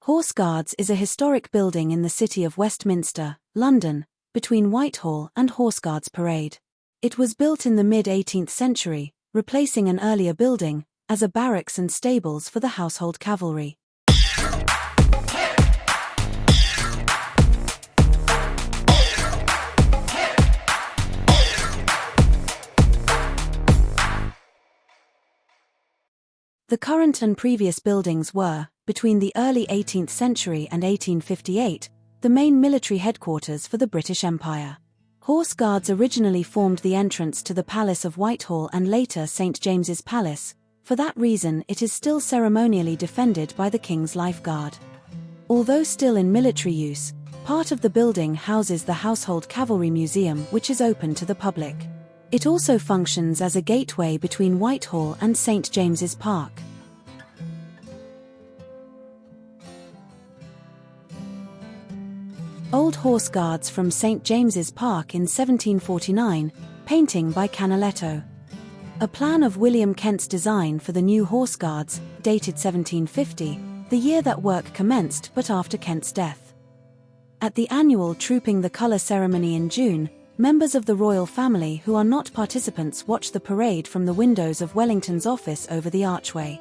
Horse Guards is a historic building in the city of Westminster, London, between Whitehall and Horse Guards Parade. It was built in the mid-18th century, replacing an earlier building, as a barracks and stables for the household cavalry. The current and previous buildings were, between the early 18th century and 1858, the main military headquarters for the British Empire. Horse Guards originally formed the entrance to the Palace of Whitehall and later St. James's Palace. For that reason it is still ceremonially defended by the King's Life Guard. Although still in military use, part of the building houses the Household Cavalry Museum, which is open to the public. It also functions as a gateway between Whitehall and St. James's Park. Old Horse Guards from St. James's Park in 1749, painting by Canaletto. A plan of William Kent's design for the new Horse Guards, dated 1750, the year that work commenced but after Kent's death. At the annual Trooping the Colour ceremony in June, members of the royal family who are not participants watch the parade from the windows of Wellington's office over the archway.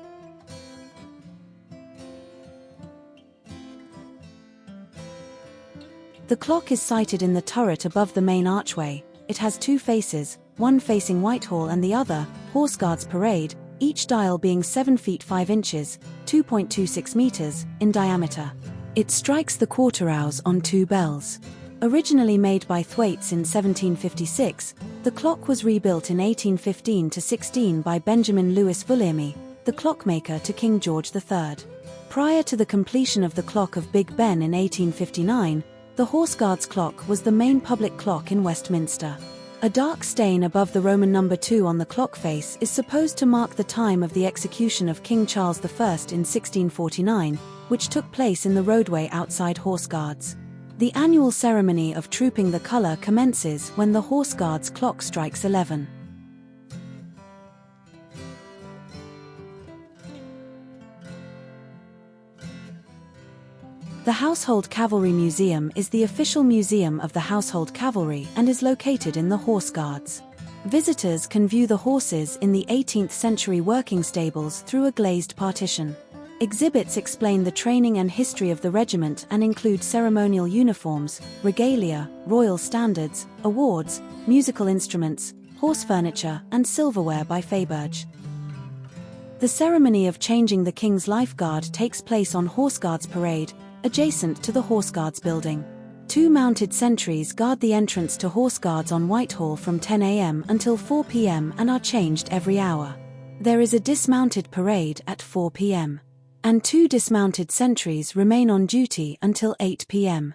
The clock is sited in the turret above the main archway. It has two faces, one facing Whitehall and the other, Horse Guards Parade, each dial being 7 feet 5 inches, 2.26 meters, in diameter. It strikes the quarter hours on two bells. Originally made by Thwaites in 1756, the clock was rebuilt in 1815–16 by Benjamin Lewis Vulliamy, the clockmaker to King George III. Prior to the completion of the clock of Big Ben in 1859, the Horse Guards clock was the main public clock in Westminster. A dark stain above the Roman number 2 on the clock face is supposed to mark the time of the execution of King Charles I in 1649, which took place in the roadway outside Horse Guards. The annual ceremony of Trooping the Colour commences when the Horse Guards clock strikes 11. The Household Cavalry Museum is the official museum of the Household Cavalry and is located in the Horse Guards. Visitors can view the horses in the 18th century working stables through a glazed partition. Exhibits explain the training and history of the regiment and include ceremonial uniforms, regalia, royal standards, awards, musical instruments, horse furniture, and silverware by Fayberge. The ceremony of changing the King's Life Guard takes place on Horse Guards Parade, adjacent to the Horse Guards building. Two mounted sentries guard the entrance to Horse Guards on Whitehall from 10 a.m. until 4 p.m. and are changed every hour. There is a dismounted parade at 4 p.m. and two dismounted sentries remain on duty until 8 p.m.